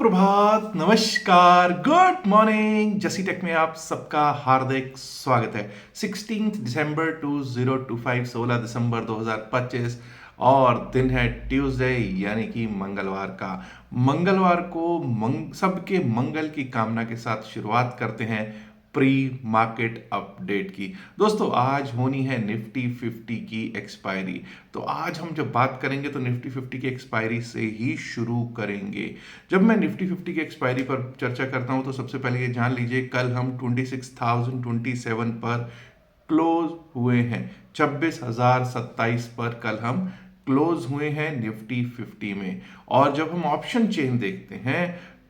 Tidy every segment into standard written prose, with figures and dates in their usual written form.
सुप्रभात, नमस्कार, good morning. जसी टेक में आप सबका हार्दिक स्वागत है। 16 दिसंबर 2025, 16 दिसंबर 2025 और दिन है ट्यूसडे यानी कि मंगलवार का। मंगलवार को सबके मंगल की कामना के साथ शुरुआत करते हैं प्री मार्केट अपडेट की। दोस्तों आज होनी है निफ्टी 50 की एक्सपायरी। तो आज हम जब बात करेंगे तो निफ्टी 50 की एक्सपायरी से ही शुरू करेंगे। जब मैं निफ्टी 50 की एक्सपायरी पर चर्चा करता हूं तो सबसे पहले ये जान लीजिए कल हम 26,027 पर क्लोज हुए हैं। 26,027 पर कल हम क्लोज हुए हैं निफ्टी 50 में। और जब हम ऑप्शन चेन देखते हैं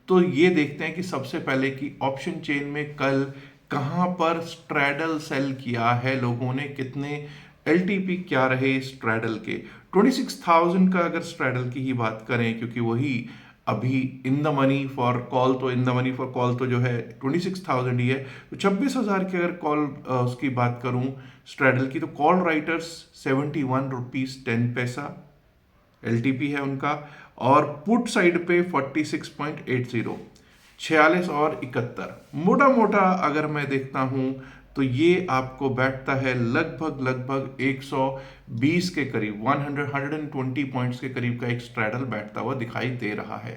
तो ये देखते हैं कि सबसे पहले कि ऑप्शन चेन में कल कहां पर स्ट्रैडल सेल किया है लोगों ने, कितने एलटीपी क्या रहे स्ट्रैडल के। 26,000 का अगर स्ट्रैडल की ही बात करें, क्योंकि वही अभी in the money for call, तो in the money for call तो जो है 26,000 ही है। तो 26,000 की अगर कॉल उसकी बात करूं स्ट्रैडल की, तो कॉल राइटर्स 71 रुपीज 10 पैसा एलटीपी है उनका। और पुट साइड पे 46.80, 46 और 71, मोटा मोटा अगर मैं देखता हूं तो ये आपको बैठता है लगभग लगभग 120 के करीब, 120 पॉइंट्स के करीब का एक स्ट्रैडल बैठता हुआ दिखाई दे रहा है।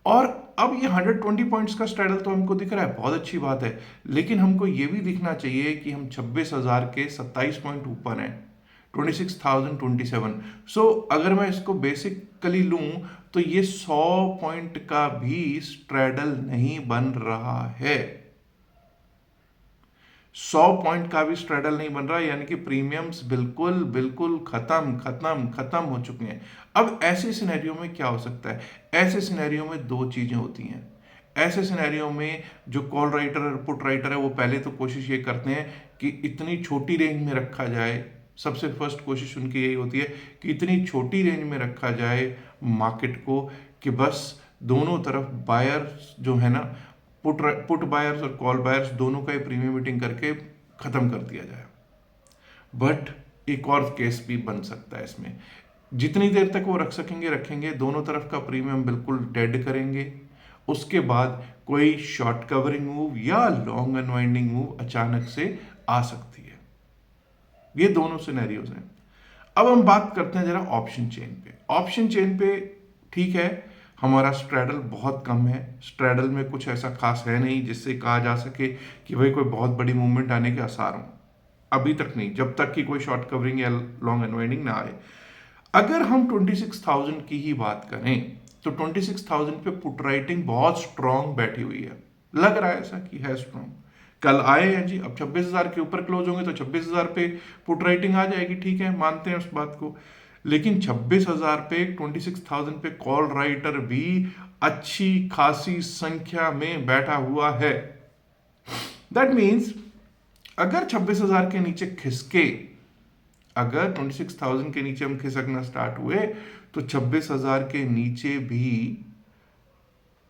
और अब ये 120 पॉइंट्स का स्ट्रैडल तो हमको दिख रहा है, बहुत अच्छी बात है, लेकिन हमको ये भी दिखना चाहिए कि हम 26,000 के 27 पॉइंट ऊपर हैं, 26,027। सो अगर मैं इसको बेसिकली लूं तो ये 100 पॉइंट का भी स्ट्रैडल नहीं बन रहा है। 100 पॉइंट का भी स्ट्रैडल नहीं बन रहा, यानी कि प्रीमियम्स बिल्कुल बिल्कुल खत्म खत्म खत्म हो चुके हैं। अब ऐसे सिनेरियो में क्या हो सकता है? ऐसे सिनेरियो में दो चीजें होती हैं। ऐसे सिनेरियो में जो कॉल राइटर और पुट राइटर है वो पहले तो कोशिश ये करते हैं कि इतनी छोटी रेंज में रखा जाए। सबसे फर्स्ट कोशिश उनकी यही होती है कि इतनी छोटी रेंज में रखा जाए मार्केट को कि बस दोनों तरफ बायर जो है ना, पुट बायर्स और कॉल बायर्स दोनों का ही प्रीमियम मीटिंग करके खत्म कर दिया जाए। बट एक और केस भी बन सकता है इसमें, जितनी देर तक वो रख सकेंगे रखेंगे, दोनों तरफ का प्रीमियम बिल्कुल डेड करेंगे। उसके बाद कोई शॉर्ट कवरिंग मूव या लॉन्ग अनवाइंडिंग मूव अचानक से आ सकती है। ये दोनों सिनेरियोज हैं। अब हम बात करते हैं जरा ऑप्शन चेन पे। ऑप्शन चेन पे ठीक है, हमारा स्ट्रैडल बहुत कम है। स्ट्रैडल में कुछ ऐसा खास है नहीं जिससे कहा जा सके कि भाई कोई बहुत बड़ी मूवमेंट आने के आसार हों। अभी तक नहीं, जब तक कि कोई शॉर्ट कवरिंग या लॉन्ग अनवाइंडिंग ना आए। अगर हम 26,000 की ही बात करें तो 26,000 पे पुट राइटिंग बहुत स्ट्रांग बैठी हुई है, लग रहा है ऐसा कि है स्ट्रांग। कल आए हैं जी, अब 26,000 के ऊपर क्लोज होंगे तो 26,000 पे पुट राइटिंग आ जाएगी, ठीक है, मानते हैं उस बात को। लेकिन 26,000 पे 26,000 पे कॉल राइटर भी अच्छी खासी संख्या में बैठा हुआ है। दैट मीन्स अगर 26,000 के नीचे खिसके, अगर 26,000 के नीचे हम खिसकना स्टार्ट हुए तो 26,000 के नीचे भी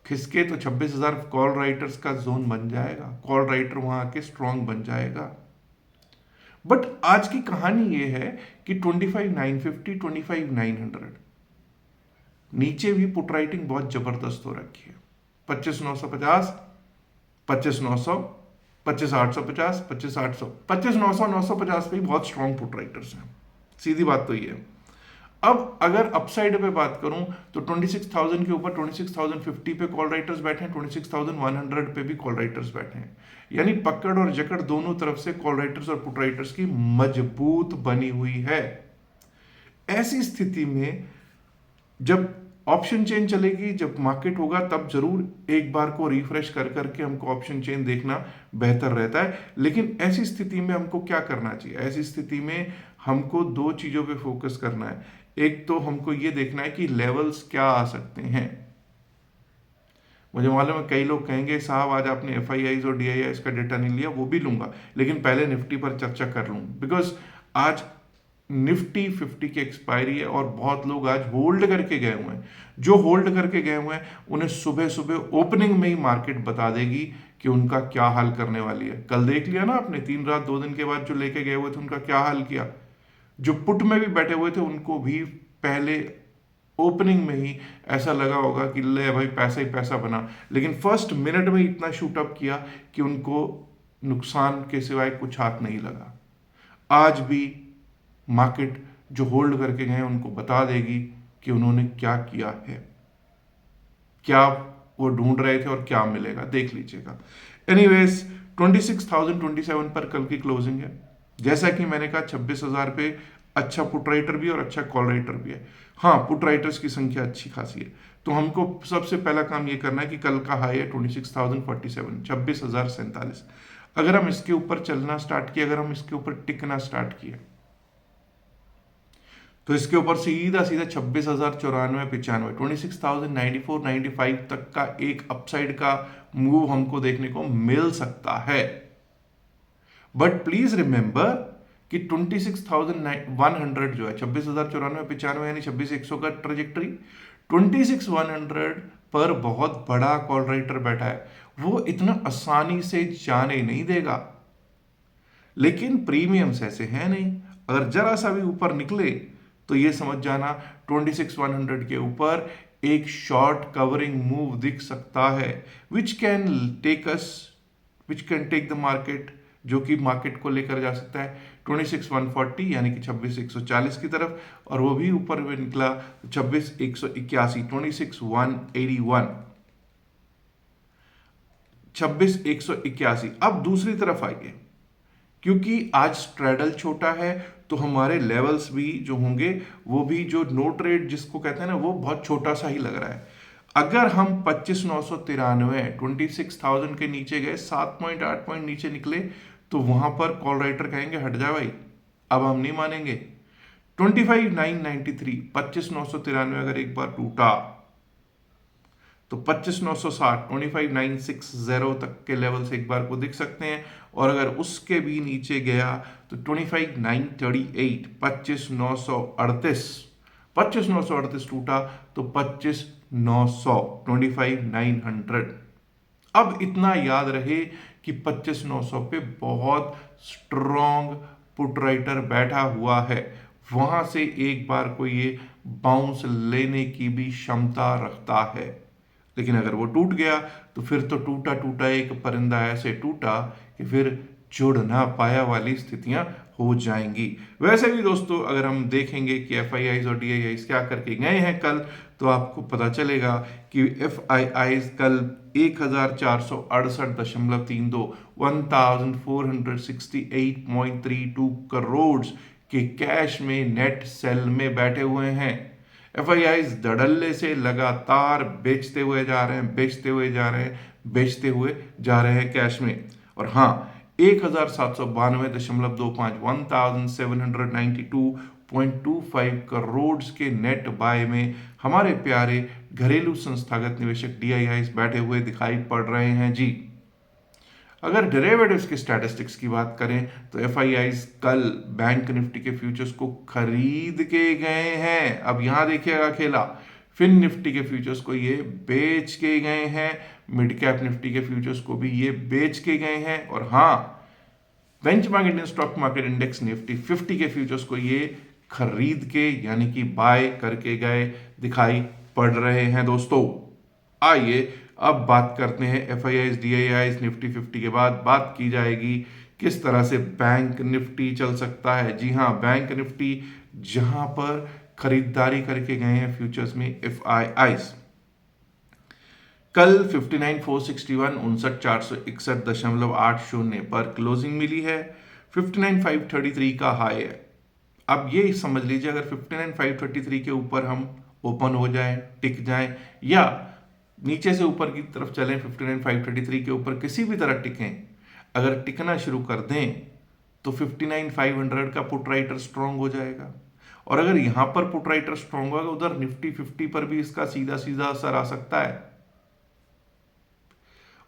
खिसके तो 26,000 कॉल राइटर्स का जोन बन जाएगा, कॉल राइटर वहां आके स्ट्रांग बन जाएगा। बट आज की कहानी ये है कि 25,950, 25,900 नीचे भी पुट राइटिंग बहुत जबरदस्त हो रखी है। 25,950, 25,900, 25,850, 25,800, 25,900, 950 पे बहुत स्ट्रांग पुट राइटर्स हैं। सीधी बात तो ये है। अब अगर अपसाइड पे बात करूं तो 26,000 के ऊपर 26,050 पे कॉल राइटर्स बैठे हैं, 26,100 पे भी कॉल राइटर्स बैठे हैं। यानी पकड़ और जकड़ दोनों तरफ से कॉल राइटर्स और पुट राइटर्स की मजबूत बनी हुई है। ऐसी स्थिति में जब ऑप्शन चेन चलेगी, जब मार्केट होगा, तब जरूर एक बार को रिफ्रेश कर करके हमको ऑप्शन चेन देखना बेहतर रहता है। लेकिन ऐसी स्थिति में हमको क्या करना चाहिए? ऐसी स्थिति में हमको दो चीजों पे फोकस करना है। एक तो हमको ये देखना है कि लेवल्स क्या आ सकते हैं। मुझे मालूम है कई लोग कहेंगे साहब आज आपने एफआईआईज और डीआईआईज का डेटा नहीं लिया, वो भी लूंगा, लेकिन पहले निफ्टी पर चर्चा कर लूं। बिकॉज आज निफ्टी 50 की एक्सपायरी है और बहुत लोग आज होल्ड करके गए हुए हैं। जो होल्ड करके गए हुए हैं उन्हें सुबह सुबह ओपनिंग में ही मार्केट बता देगी कि उनका क्या हाल करने वाली है। कल देख लिया ना आपने, 3 रात 2 दिन के बाद जो लेके गए हुए थे उनका क्या हाल किया। जो पुट में भी बैठे हुए थे उनको भी पहले ओपनिंग में ही ऐसा लगा होगा कि ले भाई पैसा ही पैसा बना, लेकिन फर्स्ट मिनट में इतना शूट अप किया कि उनको नुकसान के सिवाय कुछ हाथ नहीं लगा। आज भी मार्केट जो होल्ड करके गए उनको बता देगी कि उन्होंने क्या किया है, क्या वो ढूंढ रहे थे और क्या मिलेगा, देख लीजिएगा। एनीवेज 26,027 पर कल की क्लोजिंग है। जैसा कि मैंने कहा 26,000 पे अच्छा पुट राइटर भी और अच्छा कॉल राइटर भी है। हाँ, पुट राइटर्स की संख्या अच्छी खासी है, तो हमको सबसे पहला काम ये करना है कि कल का हाई है 26,047, 26,047। अगर हम इसके ऊपर चलना स्टार्ट किए, अगर हम इसके ऊपर टिकना स्टार्ट किए, तो इसके ऊपर सीधा सीधा 26,094 95, 26,094 95 तक का एक अपसाइड का मूव हमको देखने को मिल सकता है। बट प्लीज रिमेंबर कि 26,100 जो है, 26,094 यानी 26,100 का ट्रेजेक्टरी, 26,100 पर बहुत बड़ा कॉल राइटर बैठा है, वो इतना आसानी से जाने नहीं देगा। लेकिन प्रीमियम्स ऐसे हैं नहीं, अगर जरा सा भी ऊपर निकले तो ये समझ जाना 26,100 के ऊपर एक शॉर्ट कवरिंग मूव दिख सकता है, which can take us, which can take the market, जो कि मार्केट को लेकर जा सकता है 26,140 यानी कि 26,140 की तरफ, और वो भी ऊपर में निकला 26,181, 26,181, 26,181। अब दूसरी तरफ आइए, क्योंकि आज स्ट्रेडल छोटा है तो हमारे लेवल्स भी जो होंगे वो भी, जो नो ट्रेड जिसको कहते हैं ना, वो बहुत छोटा सा ही लग रहा है। अगर हम 25,993 26,000 के नीचे गए, 7.8 पॉइंट नीचे निकले, तो वहां पर कॉल राइटर कहेंगे हट जा भाई, अब हम नहीं मानेंगे। 25,993 25,993 अगर एक बार टूटा तो 25,960 25,960 तक के लेवल्स एक बार को दिख सकते हैं, और अगर उसके भी नीचे गया तो 25,938 25,938 25,938 टूटा तो 25,900 25,900। अब इतना याद रहे कि 25,900 पे बहुत स्ट्रॉन्ग पुट राइटर बैठा हुआ है, वहां से एक बार को ये बाउंस लेने की भी क्षमता रखता है। लेकिन अगर वो टूट गया तो फिर तो टूटा टूटा एक परिंदा ऐसे टूटा कि फिर जुड़ ना पाया वाली स्थितियां हो जाएंगी। वैसे भी दोस्तों, अगर हम देखेंगे कि एफआईआईज और डीआईआईज क्या करके गए हैं कल, तो आपको पता चलेगा कि एफआईआईज कल 1,468.32 1,468.32 करोड़ के कैश में नेट सेल में बैठे हुए हैं। एफआईआईज धड़ल्ले से लगातार बेचते हुए जा रहे हैं, बेचते हुए जा रहे हैं, बेचते हुए जा रहे हैं कैश में। और हाँ, 1,792.25 1,792.25 करोड़ के नेट बाय में हमारे प्यारे घरेलू संस्थागत निवेशक डीआईआईज बैठे हुए दिखाई पड़ रहे हैं जी। अगर डेरिवेटिव्स के स्टैटिस्टिक्स की बात करें तो एफआईआईज कल बैंक निफ्टी के फ्यूचर्स को खरीद के गए हैं। अब यहां देखिएगा खेला, फिन निफ्टी के फ्यूचर्स को ये बेच के गए हैं, मिड कैप निफ्टी के फ्यूचर्स को भी ये बेच के गए हैं, और हाँ, benchmark Indian stock market index Nifty 50 के फ्यूचर्स को ये खरीद के यानी कि बाय करके गए दिखाई पड़ रहे हैं दोस्तों। आइए अब बात करते हैं एफआईआईज डीआईआईज निफ्टी 50 के बाद बात की जाएगी किस तरह से बैंक निफ्टी चल सकता है। जी हाँ, बैंक निफ्टी जहां पर खरीदारी करके गए हैं फ्यूचर्स में एफआईआईज, कल 59,461 59,461.80 पर क्लोजिंग मिली है, 59,533 का हाई है। अब ये समझ लीजिए, अगर 59,533 के ऊपर हम ओपन हो जाएं, टिक जाएं, या नीचे से ऊपर की तरफ चलें 59,533 के ऊपर किसी भी तरह टिकें, अगर टिकना शुरू कर दें तो 59,500 का पुट राइटर स्ट्रांग हो जाएगा, और अगर यहां पर पुट राइटर स्ट्रांग होगा उधर निफ्टी 50 पर भी इसका सीधा सीधा असर आ सकता है।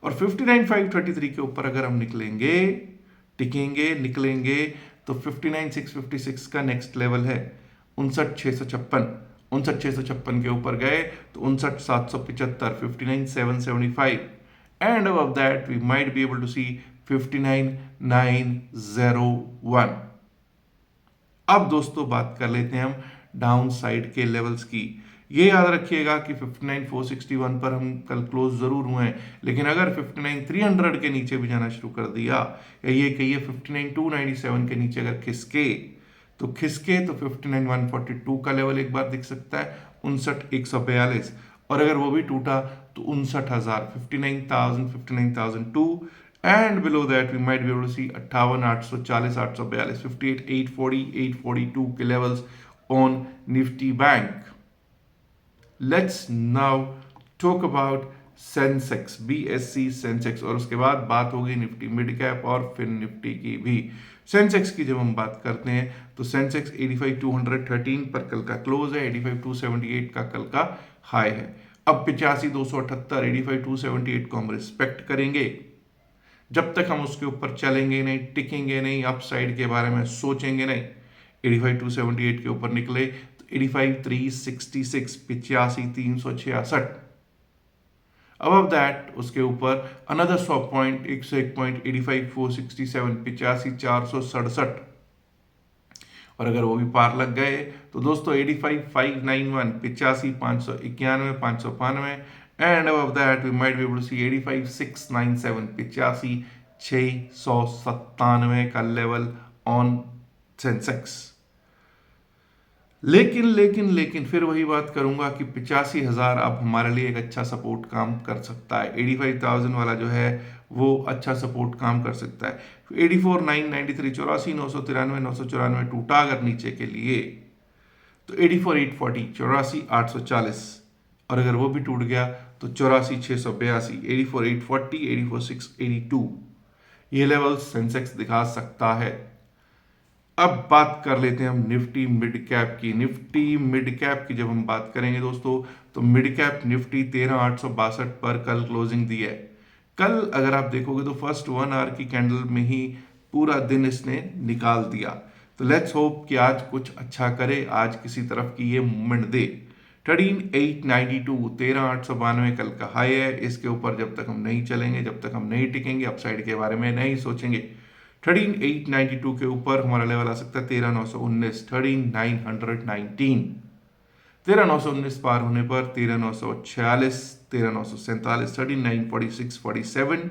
और 59,533 के ऊपर अगर हम निकलेंगे, टिकेंगे, निकलेंगे, तो 59,656 का नेक्स्ट लेवल है 59,656। 59,656 के ऊपर गए तो 59,775, 59,775, and above that we might be able to see 59,901। अब दोस्तों बात कर लेते हैं हम डाउन साइड के लेवल्स की। ये याद रखिएगा कि 59,461 पर हम कल क्लोज जरूर हुए हैं, लेकिन अगर 59,300 के नीचे भी जाना शुरू कर दिया, या ये कहिए 59,297 के नीचे अगर खिसके तो 59,142 का लेवल एक बार दिख सकता है, 59,142। और अगर वो भी टूटा तो 59,000, 59,000, 59,002। And below that we might be able to see 58,840, 842, 58,840, 842 के levels on Nifty bank. Let's now talk about Sensex, BSE Sensex, और उसके बाद बात होगी निफ्टी मिड कैप और फिर निफ्टी की भी। सेंसेक्स की जब हम बात करते हैं तो सेंसेक्स 85,213 पर कल का क्लोज है, 85,278 का कल का हाई है। अब 85,278, 85,278 को हम रिस्पेक्ट करेंगे जब तक हम उसके ऊपर चलेंगे नहीं, टिकेंगे नहीं, अपसाइड के बारे में सोचेंगे नहीं। 85,278 के ऊपर निकले तो 85,366, 85,366। अबव दैट उसके ऊपर अनदर 100 पॉइंट, 101 पॉइंट, 85,467, 85,467। और अगर वो भी पार लग गए तो दोस्तों 85,591, 85,591, 595। And above that we might be able to see 85,697, 85,697 का लेवल ऑन सेंसेक्स। लेकिन फिर वही बात करूंगा कि 85,000 अब हमारे लिए एक अच्छा सपोर्ट काम कर सकता है। 85,000 वाला जो है वो अच्छा सपोर्ट काम कर सकता है। 84,993, 84,993, 994 टूटा अगर नीचे के लिए तो 84,840, 84,840। और अगर वो भी टूट गया तो 84,682, 84,840, 84,682 ये लेवल सेंसेक्स दिखा सकता है। अब बात कर लेते हैं हम निफ्टी मिड कैप की। निफ्टी मिड कैप की जब हम बात करेंगे दोस्तों तो मिड कैप निफ्टी 13,862 पर कल क्लोजिंग दी है। कल अगर आप देखोगे तो फर्स्ट 1 आवर की कैंडल में ही पूरा दिन इसने निकाल दिया। तो लेट्स होप कि आज कुछ अच्छा करे, आज किसी तरफ की ये मूवमेंट दे। 13,892, 13,892 कल का हाई है। इसके ऊपर जब तक हम नहीं चलेंगे, जब तक हम नहीं टिकेंगे, अपसाइड के बारे में नहीं सोचेंगे, 13,892 के ऊपर हमारा लेवल आ सकता है 13,919, 13,919। 13,919 पार होने पर 13,946, 13,947, 13,946, 47।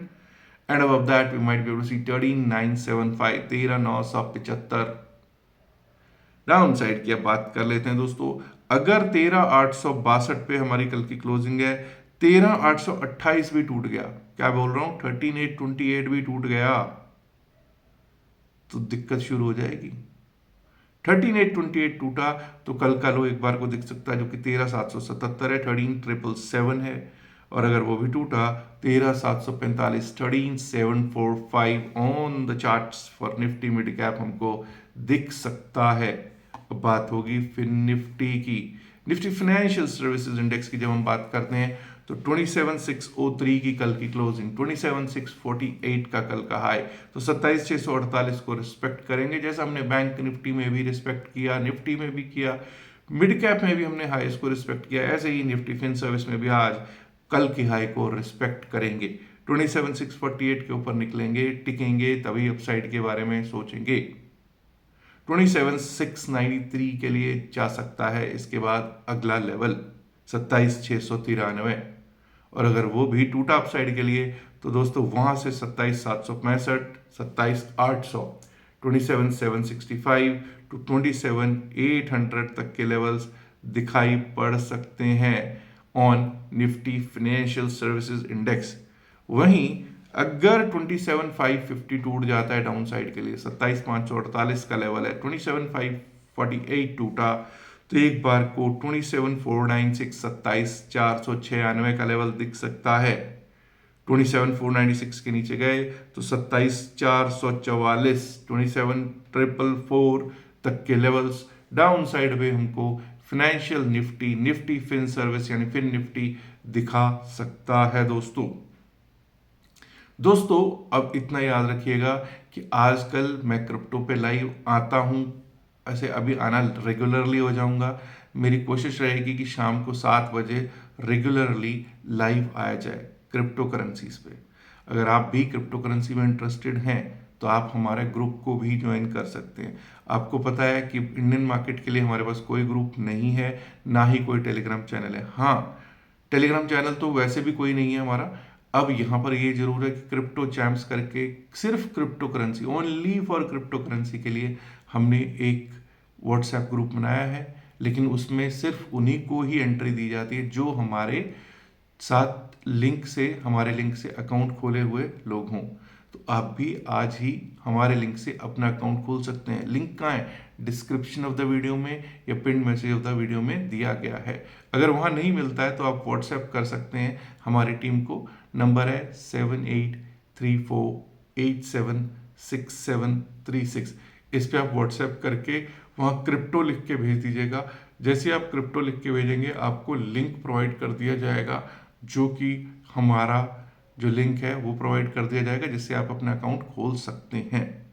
And above that we might be able to see 13,975, 13,975। Downside की अब बात कर लेते हैं दोस्तों। अगर 13,862 पे हमारी कल की क्लोजिंग है, 13,828 भी टूट गया, क्या बोल रहा हूं, 13,828 भी टूट गया तो दिक्कत शुरू हो जाएगी। 13,828 टूटा तो कल का लो एक बार को दिख सकता है जो कि 13,777 है, 13,777 है। और अगर वो भी टूटा 13,745, 13,745 on the charts for Nifty mid cap हमको दिख सकता है। अब बात होगी फिर निफ्टी की। निफ्टी फाइनेंशियल सर्विसेज इंडेक्स की जब हम बात करते हैं तो 27,603 की कल की क्लोजिंग, 27,648 का कल का हाई, तो 27,648 को रिस्पेक्ट करेंगे, जैसा हमने बैंक निफ्टी में भी रिस्पेक्ट किया, निफ्टी में भी किया, मिड कैप में भी हमने हाईस को रिस्पेक्ट किया, ऐसे ही निफ्टी फिन सर्विस में भी आज कल की हाई को रिस्पेक्ट करेंगे। 27,648 के ऊपर निकलेंगे, टिकेंगे, तभी अपसाइड के बारे में सोचेंगे। 27,693 के लिए जा सकता है इसके बाद अगला लेवल 27,693। और अगर वो भी टूटा अपसाइड के लिए तो दोस्तों वहां से 27,765, 27,800, 27,765 टू 27,800 तक के लेवल्स दिखाई पड़ सकते हैं on Nifty financial services index. वहीं अगर 27,550 टूट जाता है डाउन साइड के लिए, 27,548 का लेवल है, 27,548 टूटा तो एक बार को 27,496, 27,496 का लेवल दिख सकता है। 27,496 के नीचे गए तो 27,444, 27,444 तक के लेवल्स डाउन साइड पे हमको financial Nifty, Nifty Fin service यानी फिन निफ्टी दिखा सकता है दोस्तों अब इतना याद रखिएगा कि आजकल मैं क्रिप्टो पे लाइव आता हूं, ऐसे अभी आना रेगुलरली हो जाऊंगा। मेरी कोशिश रहेगी कि शाम को 7 बजे रेगुलरली लाइव आया जाए क्रिप्टो करेंसीज पे। अगर आप भी क्रिप्टो करेंसी में इंटरेस्टेड हैं तो आप हमारे ग्रुप को भी ज्वाइन कर सकते हैं। आपको पता है कि इंडियन मार्केट के लिए हमारे पास कोई ग्रुप नहीं है, ना ही कोई टेलीग्राम चैनल है। हाँ, टेलीग्राम चैनल तो वैसे भी कोई नहीं है हमारा। अब यहाँ पर ये जरूर है कि क्रिप्टो चैम्प्स करके सिर्फ crypto currency, only for crypto currency के लिए हमने एक व्हाट्सएप ग्रुप बनाया है, लेकिन उसमें सिर्फ उन्हीं को ही एंट्री दी जाती है जो हमारे लिंक से अकाउंट खोले हुए लोग हों। तो आप भी आज ही हमारे लिंक से अपना अकाउंट खोल सकते हैं। लिंक कहाँ है? डिस्क्रिप्शन ऑफ द वीडियो में या pin message of the video में दिया गया है। अगर वहाँ नहीं मिलता है तो आप व्हाट्सएप कर सकते हैं हमारी टीम को। नंबर है 7834876736। इस पे आप व्हाट्सएप करके वहाँ क्रिप्टो लिख के भेज दीजिएगा। जैसे आप क्रिप्टो लिख के भेजेंगे आपको लिंक प्रोवाइड कर दिया जाएगा, जो कि हमारा जो लिंक है वो प्रोवाइड कर दिया जाएगा, जिससे आप अपना अकाउंट खोल सकते हैं।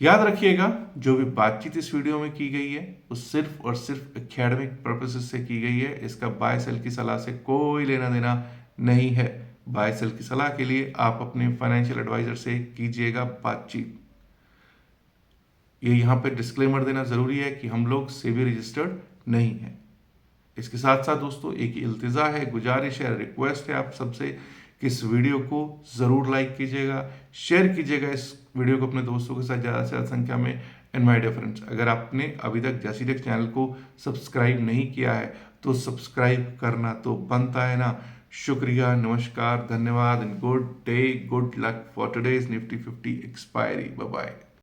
याद रखिएगा, जो भी बातचीत इस वीडियो में की गई है वो सिर्फ और सिर्फ एकेडमिक पर्पसेस से की गई है। इसका बाय सेल की सलाह से कोई लेना देना नहीं है। बाय सेल की सलाह के लिए आप अपने फाइनेंशियल एडवाइजर से कीजिएगा बातचीत। ये यहाँ पे डिस्क्लेमर देना जरूरी है कि हम लोग सेबी रजिस्टर्ड नहीं है। इसके साथ साथ दोस्तों एक इल्तिजा है, गुजारिश है, रिक्वेस्ट है आप सबसे कि इस वीडियो को ज़रूर लाइक कीजिएगा, शेयर कीजिएगा इस वीडियो को अपने दोस्तों के साथ ज़्यादा से ज़्यादा संख्या में। एंड माय डियर फ्रेंड्स, अगर आपने अभी तक जैसी टेक चैनल को सब्सक्राइब नहीं किया है तो सब्सक्राइब करना तो बनता है ना। शुक्रिया, नमस्कार, धन्यवाद and good day, good luck for today's Nifty 50 expiry. Bye bye.